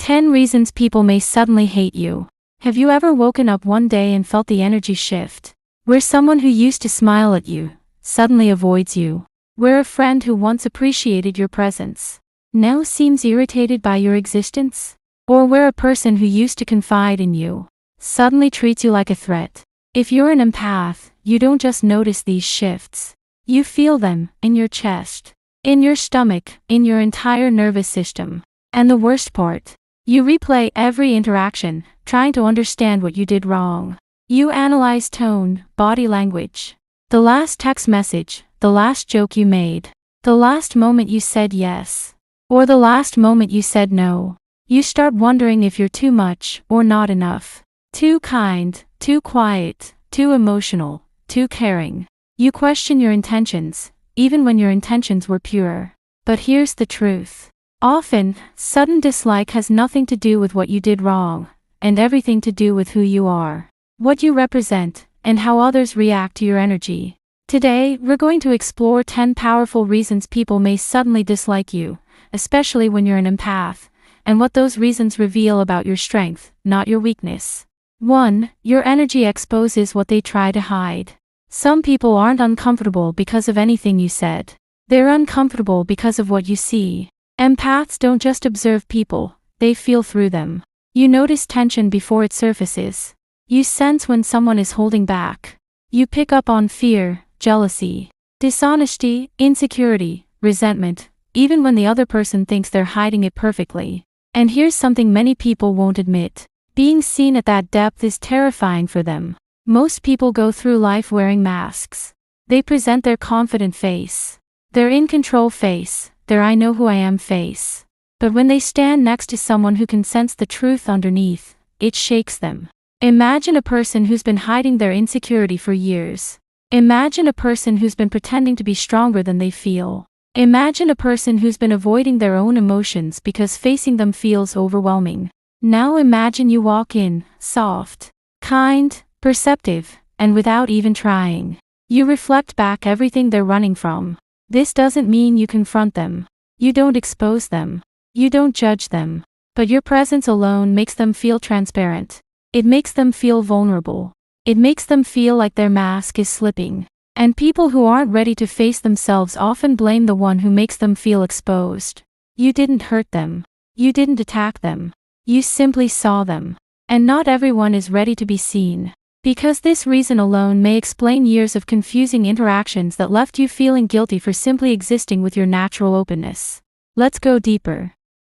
10 reasons people may suddenly hate you. Have you ever woken up one day and felt the energy shift? Where someone who used to smile at you suddenly avoids you. Where a friend who once appreciated your presence now seems irritated by your existence. Or where a person who used to confide in you suddenly treats you like a threat. If you're an empath, you don't just notice these shifts. You feel them in your chest, in your stomach, in your entire nervous system. And the worst part, you replay every interaction, trying to understand what you did wrong. You analyze tone, body language, the last text message, the last joke you made, the last moment you said yes, or the last moment you said no. You start wondering if you're too much or not enough, too kind, too quiet, too emotional, too caring. You question your intentions, even when your intentions were pure. But here's the truth. Often, sudden dislike has nothing to do with what you did wrong, and everything to do with who you are, what you represent, and how others react to your energy. Today, we're going to explore 10 powerful reasons people may suddenly dislike you, especially when you're an empath, and what those reasons reveal about your strength, not your weakness. 1. Your energy exposes what they try to hide. Some people aren't uncomfortable because of anything you said. They're uncomfortable because of what you see. Empaths don't just observe people, they feel through them. You notice tension before it surfaces. You sense when someone is holding back. You pick up on fear, jealousy, dishonesty, insecurity, resentment, even when the other person thinks they're hiding it perfectly. And here's something many people won't admit. Being seen at that depth is terrifying for them. Most people go through life wearing masks. They present their confident face, their in-control face, their I know who I am face. But when they stand next to someone who can sense the truth underneath, it shakes them. Imagine a person who's been hiding their insecurity for years. Imagine a person who's been pretending to be stronger than they feel. Imagine a person who's been avoiding their own emotions because facing them feels overwhelming. Now imagine you walk in, soft, kind, perceptive, and without even trying. You reflect back everything they're running from. This doesn't mean you confront them. You don't expose them. You don't judge them. But your presence alone makes them feel transparent. It makes them feel vulnerable. It makes them feel like their mask is slipping. And people who aren't ready to face themselves often blame the one who makes them feel exposed. You didn't hurt them. You didn't attack them. You simply saw them. And not everyone is ready to be seen. Because this reason alone may explain years of confusing interactions that left you feeling guilty for simply existing with your natural openness. Let's go deeper.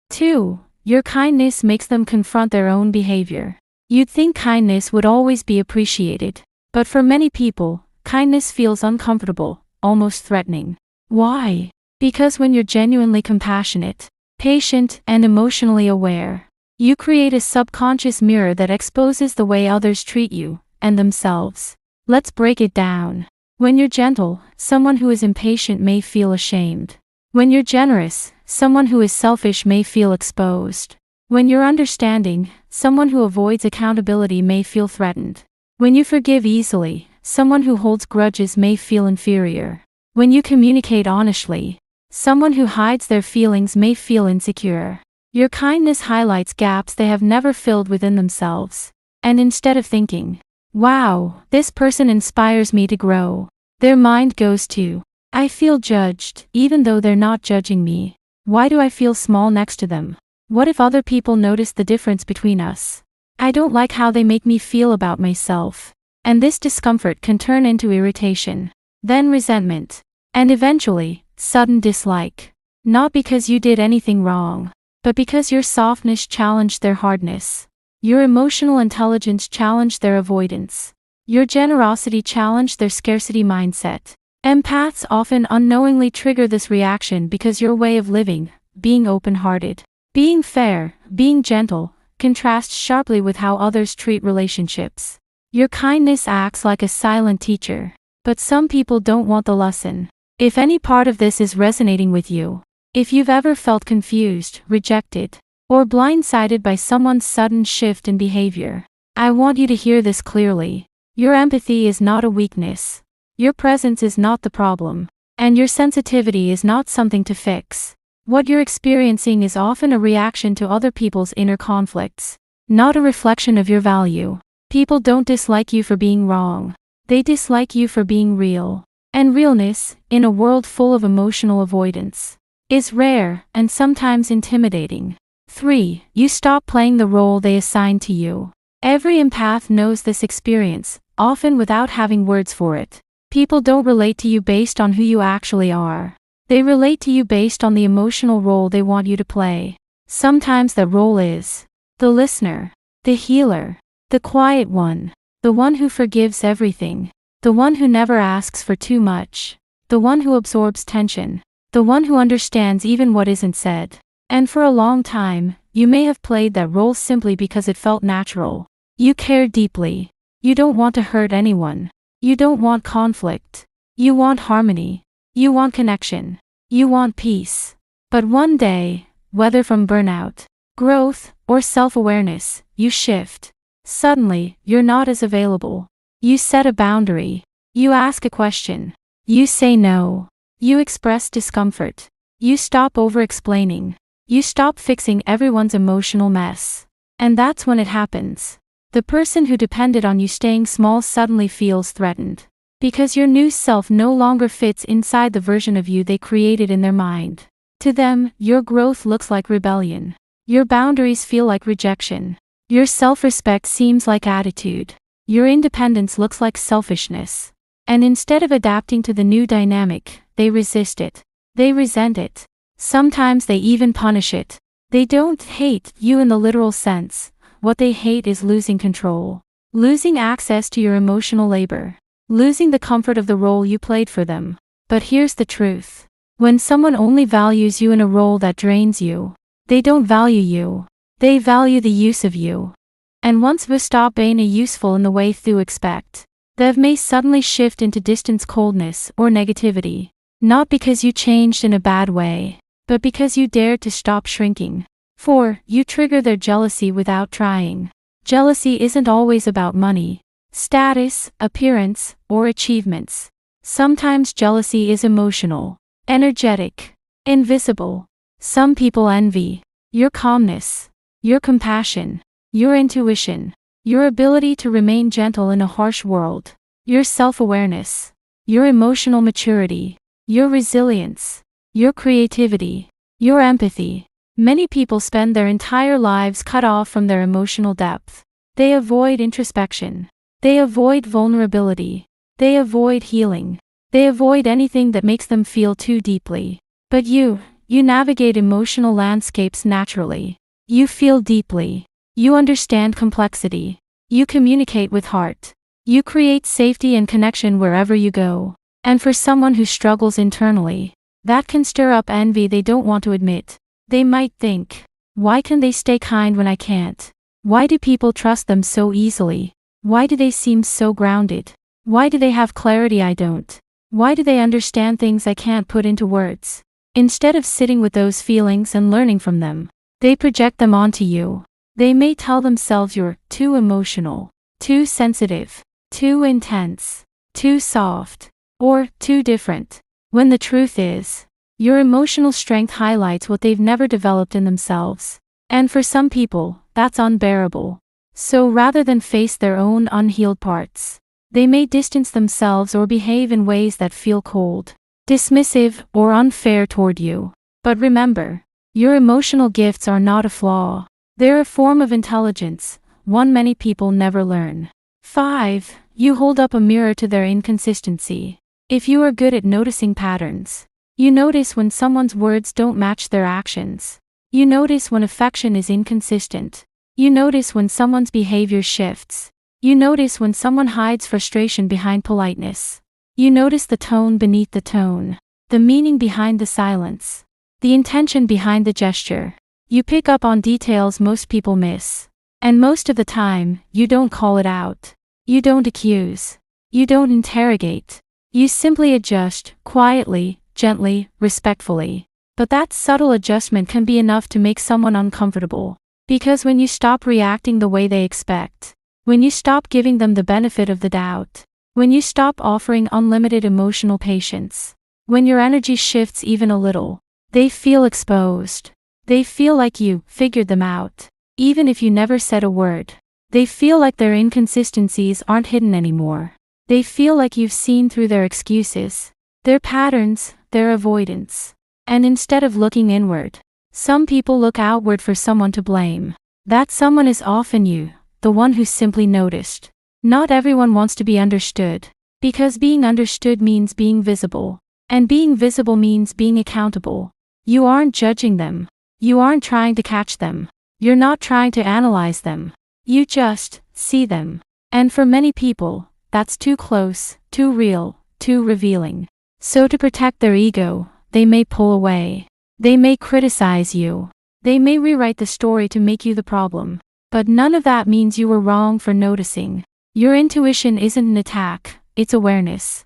2. Your kindness makes them confront their own behavior. You'd think kindness would always be appreciated. But for many people, kindness feels uncomfortable, almost threatening. Why? Because when you're genuinely compassionate, patient, and emotionally aware, you create a subconscious mirror that exposes the way others treat you, and themselves. Let's break it down. When you're gentle, someone who is impatient may feel ashamed. When you're generous, someone who is selfish may feel exposed. When you're understanding, someone who avoids accountability may feel threatened. When you forgive easily, someone who holds grudges may feel inferior. When you communicate honestly, someone who hides their feelings may feel insecure. Your kindness highlights gaps they have never filled within themselves. And instead of thinking, wow, this person inspires me to grow, their mind goes to, I feel judged, even though they're not judging me. Why do I feel small next to them? What if other people notice the difference between us? I don't like how they make me feel about myself. And this discomfort can turn into irritation, then resentment, and eventually, sudden dislike. Not because you did anything wrong, but because your softness challenged their hardness. Your emotional intelligence challenged their avoidance. Your generosity challenged their scarcity mindset. Empaths often unknowingly trigger this reaction because your way of living, being open-hearted, being fair, being gentle, contrasts sharply with how others treat relationships. Your kindness acts like a silent teacher. But some people don't want the lesson. If any part of this is resonating with you, if you've ever felt confused, rejected, or blindsided by someone's sudden shift in behavior, I want you to hear this clearly. Your empathy is not a weakness. Your presence is not the problem. And your sensitivity is not something to fix. What you're experiencing is often a reaction to other people's inner conflicts, not a reflection of your value. People don't dislike you for being wrong. They dislike you for being real. And realness, in a world full of emotional avoidance, is rare and sometimes intimidating. 3. You stop playing the role they assign to you. Every empath knows this experience, often without having words for it. People don't relate to you based on who you actually are. They relate to you based on the emotional role they want you to play. Sometimes that role is the listener, the healer, the quiet one, the one who forgives everything, the one who never asks for too much, the one who absorbs tension, the one who understands even what isn't said. And for a long time, you may have played that role simply because it felt natural. You care deeply. You don't want to hurt anyone. You don't want conflict. You want harmony. You want connection. You want peace. But one day, whether from burnout, growth, or self-awareness, you shift. Suddenly, you're not as available. You set a boundary. You ask a question. You say no. You express discomfort. You stop over-explaining. You stop fixing everyone's emotional mess. And that's when it happens. The person who depended on you staying small suddenly feels threatened. Because your new self no longer fits inside the version of you they created in their mind. To them, your growth looks like rebellion. Your boundaries feel like rejection. Your self-respect seems like attitude. Your independence looks like selfishness. And instead of adapting to the new dynamic, they resist it. They resent it. Sometimes they even punish it. They don't hate you in the literal sense. What they hate is losing control. Losing access to your emotional labor. Losing the comfort of the role you played for them. But here's the truth. When someone only values you in a role that drains you, they don't value you. They value the use of you. And once we stop being useful in the way you expect, they may suddenly shift into distance, coldness, or negativity. Not because you changed in a bad way, but because you dared to stop shrinking. 4. You trigger their jealousy without trying. Jealousy isn't always about money, status, appearance, or achievements. Sometimes jealousy is emotional, energetic, invisible. Some people envy your calmness, your compassion, your intuition, your ability to remain gentle in a harsh world, your self-awareness, your emotional maturity, your resilience, your creativity, your empathy. Many people spend their entire lives cut off from their emotional depth. They avoid introspection. They avoid vulnerability. They avoid healing. They avoid anything that makes them feel too deeply. But you navigate emotional landscapes naturally. You feel deeply. You understand complexity. You communicate with heart. You create safety and connection wherever you go. And for someone who struggles internally, that can stir up envy they don't want to admit. They might think, why can they stay kind when I can't? Why do people trust them so easily? Why do they seem so grounded? Why do they have clarity I don't? Why do they understand things I can't put into words? Instead of sitting with those feelings and learning from them, they project them onto you. They may tell themselves you're too emotional, too sensitive, too intense, too soft, or too different. When the truth is, your emotional strength highlights what they've never developed in themselves. And for some people, that's unbearable. So rather than face their own unhealed parts, they may distance themselves or behave in ways that feel cold, dismissive, or unfair toward you. But remember, your emotional gifts are not a flaw. They're a form of intelligence, one many people never learn. 5. You hold up a mirror to their inconsistency. If you are good at noticing patterns, you notice when someone's words don't match their actions. You notice when affection is inconsistent. You notice when someone's behavior shifts. You notice when someone hides frustration behind politeness. You notice the tone beneath the tone, the meaning behind the silence, the intention behind the gesture. You pick up on details most people miss. And most of the time, you don't call it out. You don't accuse. You don't interrogate. You simply adjust, quietly, gently, respectfully. But that subtle adjustment can be enough to make someone uncomfortable. Because when you stop reacting the way they expect, when you stop giving them the benefit of the doubt, when you stop offering unlimited emotional patience, when your energy shifts even a little, They feel exposed. They feel like you figured them out, even if you never said a word. They feel like their inconsistencies aren't hidden anymore. They feel like you've seen through their excuses, their patterns, their avoidance. And instead of looking inward, some people look outward for someone to blame. That someone is often you, the one who simply noticed. Not everyone wants to be understood, because being understood means being visible, and being visible means being accountable. You aren't judging them. You aren't trying to catch them. You're not trying to analyze them. You just see them. And for many people, that's too close, too real, too revealing. So to protect their ego, they may pull away. They may criticize you. They may rewrite the story to make you the problem. But none of that means you were wrong for noticing. Your intuition isn't an attack, it's awareness.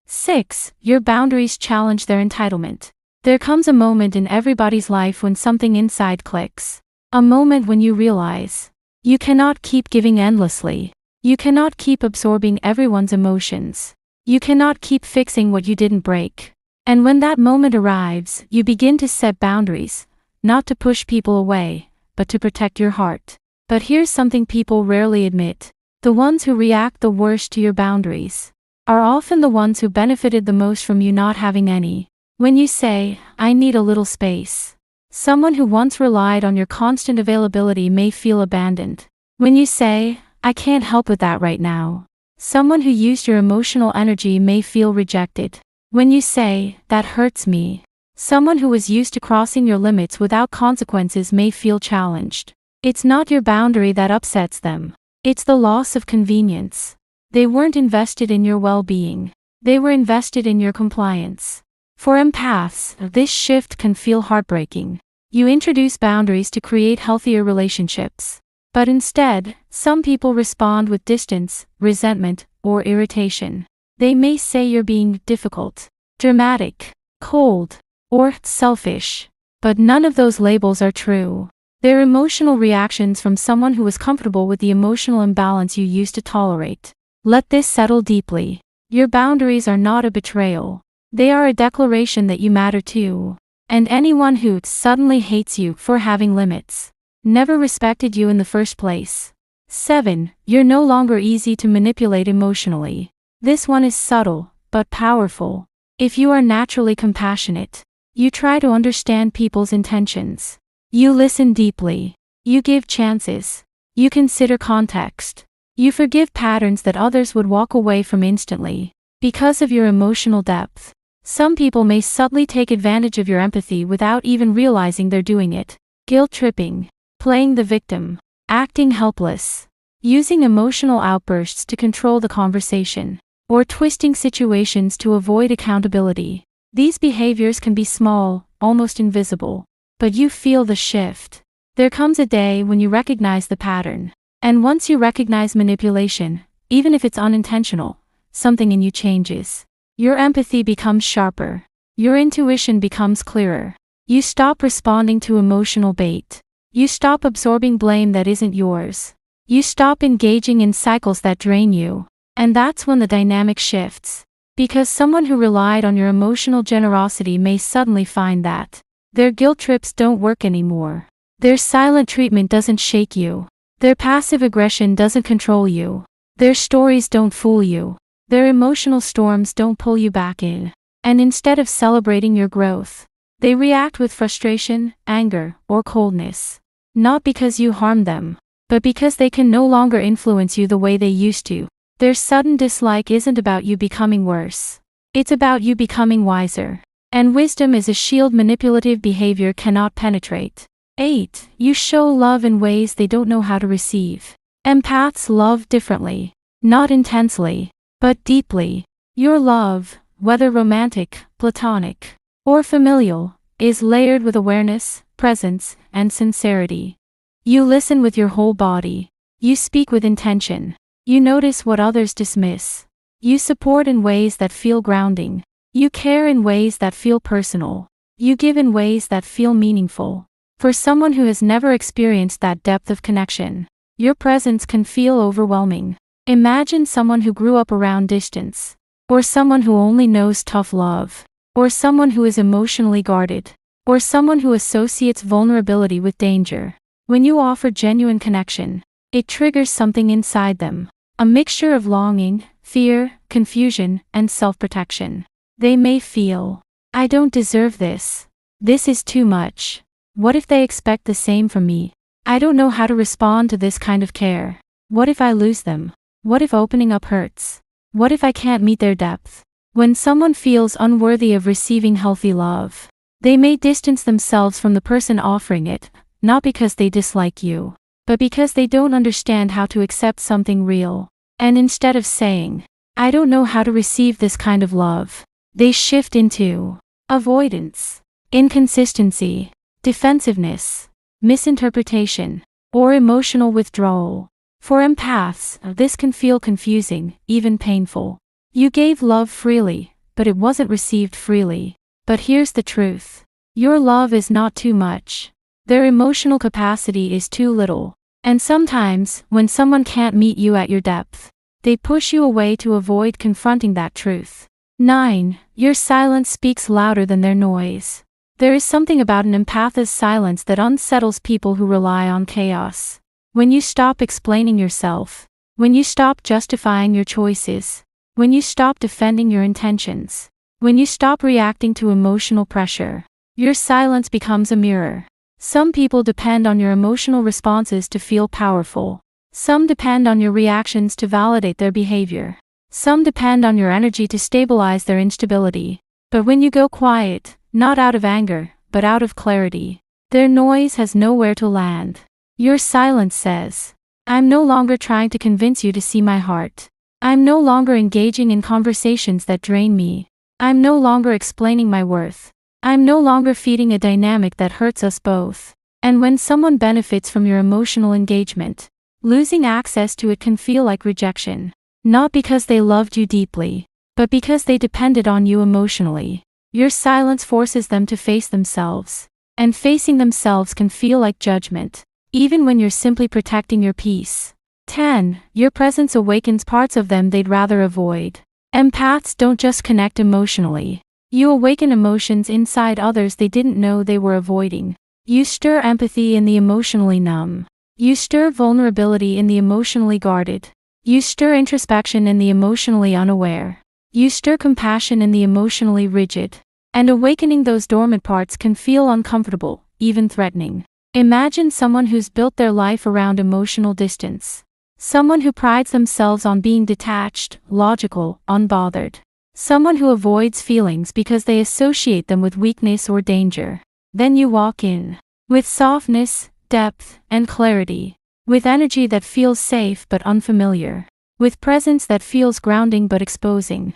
6. Your boundaries challenge their entitlement. There comes a moment in everybody's life when something inside clicks. A moment when you realize you cannot keep giving endlessly. You cannot keep absorbing everyone's emotions. You cannot keep fixing what you didn't break. And when that moment arrives, you begin to set boundaries, not to push people away, but to protect your heart. But here's something people rarely admit. The ones who react the worst to your boundaries are often the ones who benefited the most from you not having any. When you say, "I need a little space," someone who once relied on your constant availability may feel abandoned. When you say, "I can't help with that right now," someone who used your emotional energy may feel rejected. When you say, "That hurts me," someone who was used to crossing your limits without consequences may feel challenged. It's not your boundary that upsets them. It's the loss of convenience. They weren't invested in your well-being. They were invested in your compliance. For empaths, this shift can feel heartbreaking. You introduce boundaries to create healthier relationships. But instead, some people respond with distance, resentment, or irritation. They may say you're being difficult, dramatic, cold, or selfish. But none of those labels are true. They're emotional reactions from someone who was comfortable with the emotional imbalance you used to tolerate. Let this settle deeply. Your boundaries are not a betrayal. They are a declaration that you matter too. And anyone who suddenly hates you for having limits never respected you in the first place. 7. You're no longer easy to manipulate emotionally. This one is subtle, but powerful. If you are naturally compassionate, you try to understand people's intentions. You listen deeply. You give chances. You consider context. You forgive patterns that others would walk away from instantly. Because of your emotional depth, some people may subtly take advantage of your empathy without even realizing they're doing it. Guilt-tripping, playing the victim, acting helpless, using emotional outbursts to control the conversation, or twisting situations to avoid accountability. These behaviors can be small, almost invisible, but you feel the shift. There comes a day when you recognize the pattern. And once you recognize manipulation, even if it's unintentional, something in you changes. Your empathy becomes sharper. Your intuition becomes clearer. You stop responding to emotional bait. You stop absorbing blame that isn't yours. You stop engaging in cycles that drain you. And that's when the dynamic shifts. Because someone who relied on your emotional generosity may suddenly find that their guilt trips don't work anymore. Their silent treatment doesn't shake you. Their passive aggression doesn't control you. Their stories don't fool you. Their emotional storms don't pull you back in. And instead of celebrating your growth, they react with frustration, anger, or coldness. Not because you harmed them, but because they can no longer influence you the way they used to. Their sudden dislike isn't about you becoming worse. It's about you becoming wiser. And wisdom is a shield manipulative behavior cannot penetrate. 8. You show love in ways they don't know how to receive. Empaths love differently. Not intensely, but deeply. Your love, whether romantic, platonic, or familial, is layered with awareness, presence, and sincerity. You listen with your whole body. You speak with intention. You notice what others dismiss. You support in ways that feel grounding. You care in ways that feel personal. You give in ways that feel meaningful. For someone who has never experienced that depth of connection, your presence can feel overwhelming. Imagine someone who grew up around distance, or someone who only knows tough love, or someone who is emotionally guarded. or someone who associates vulnerability with danger. When you offer genuine connection, it triggers something inside them, a mixture of longing, fear, confusion, and self-protection. They may feel, I don't deserve this. This is too much. What if they expect the same from me? I don't know how to respond to this kind of care. What if I lose them? What if opening up hurts? What if I can't meet their depth? When someone feels unworthy of receiving healthy love, they may distance themselves from the person offering it, not because they dislike you, but because they don't understand how to accept something real. And instead of saying, I don't know how to receive this kind of love, they shift into avoidance, inconsistency, defensiveness, misinterpretation, or emotional withdrawal. For empaths, this can feel confusing, even painful. You gave love freely, but it wasn't received freely. But here's the truth. Your love is not too much. Their emotional capacity is too little. And sometimes, when someone can't meet you at your depth, they push you away to avoid confronting that truth. 9. Your silence speaks louder than their noise. There is something about an empath's silence that unsettles people who rely on chaos. When you stop explaining yourself, when you stop justifying your choices, when you stop defending your intentions, when you stop reacting to emotional pressure, your silence becomes a mirror. Some people depend on your emotional responses to feel powerful. Some depend on your reactions to validate their behavior. Some depend on your energy to stabilize their instability. But when you go quiet, not out of anger, but out of clarity, their noise has nowhere to land. Your silence says, I'm no longer trying to convince you to see my heart. I'm no longer engaging in conversations that drain me. I'm no longer explaining my worth. I'm no longer feeding a dynamic that hurts us both. And when someone benefits from your emotional engagement, losing access to it can feel like rejection. Not because they loved you deeply, but because they depended on you emotionally. Your silence forces them to face themselves. And facing themselves can feel like judgment, even when you're simply protecting your peace. 10. Your presence awakens parts of them they'd rather avoid. Empaths don't just connect emotionally. You awaken emotions inside others they didn't know they were avoiding. You stir empathy in the emotionally numb. You stir vulnerability in the emotionally guarded. You stir introspection in the emotionally unaware. You stir compassion in the emotionally rigid. And awakening those dormant parts can feel uncomfortable, even threatening. Imagine someone who's built their life around emotional distance. Someone who prides themselves on being detached, logical, unbothered. Someone who avoids feelings because they associate them with weakness or danger. Then you walk in, with softness, depth, and clarity. With energy that feels safe but unfamiliar. With presence that feels grounding but exposing.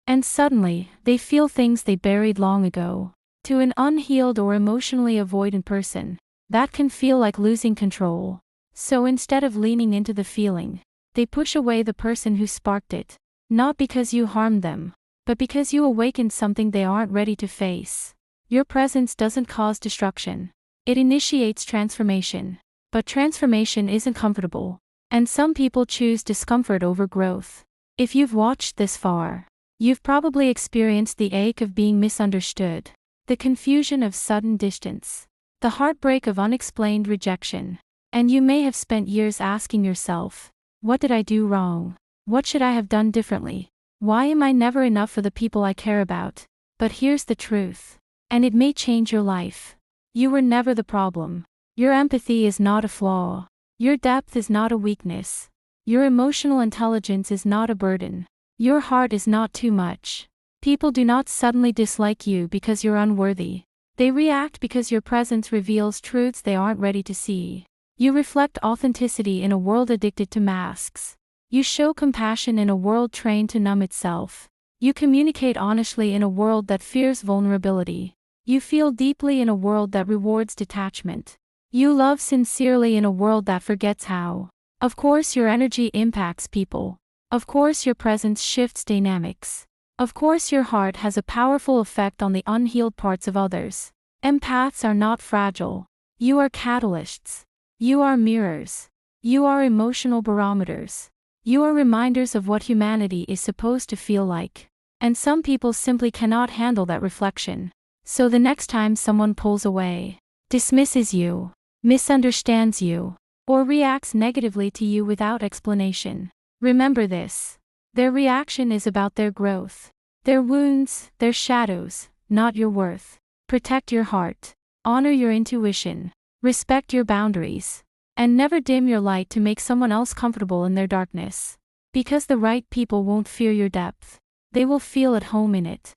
And suddenly, they feel things they buried long ago. To an unhealed or emotionally avoidant person, that can feel like losing control. So instead of leaning into the feeling, they push away the person who sparked it. Not because you harmed them, but because you awakened something they aren't ready to face. Your presence doesn't cause destruction. It initiates transformation. But transformation isn't comfortable. And some people choose discomfort over growth. If you've watched this far, you've probably experienced the ache of being misunderstood, the confusion of sudden distance, the heartbreak of unexplained rejection. And you may have spent years asking yourself, what did I do wrong? What should I have done differently? Why am I never enough for the people I care about? But here's the truth. And it may change your life. You were never the problem. Your empathy is not a flaw. Your depth is not a weakness. Your emotional intelligence is not a burden. Your heart is not too much. People do not suddenly dislike you because you're unworthy. They react because your presence reveals truths they aren't ready to see. You reflect authenticity in a world addicted to masks. You show compassion in a world trained to numb itself. You communicate honestly in a world that fears vulnerability. You feel deeply in a world that rewards detachment. You love sincerely in a world that forgets how. Of course your energy impacts people. Of course your presence shifts dynamics. Of course your heart has a powerful effect on the unhealed parts of others. Empaths are not fragile. You are catalysts. You are mirrors. You are emotional barometers. You are reminders of what humanity is supposed to feel like. And some people simply cannot handle that reflection. So the next time someone pulls away, dismisses you, misunderstands you, or reacts negatively to you without explanation, remember this. Their reaction is about their growth, their wounds, their shadows, not your worth. Protect your heart, honor your intuition, respect your boundaries, and never dim your light to make someone else comfortable in their darkness. Because the right people won't fear your depth, they will feel at home in it.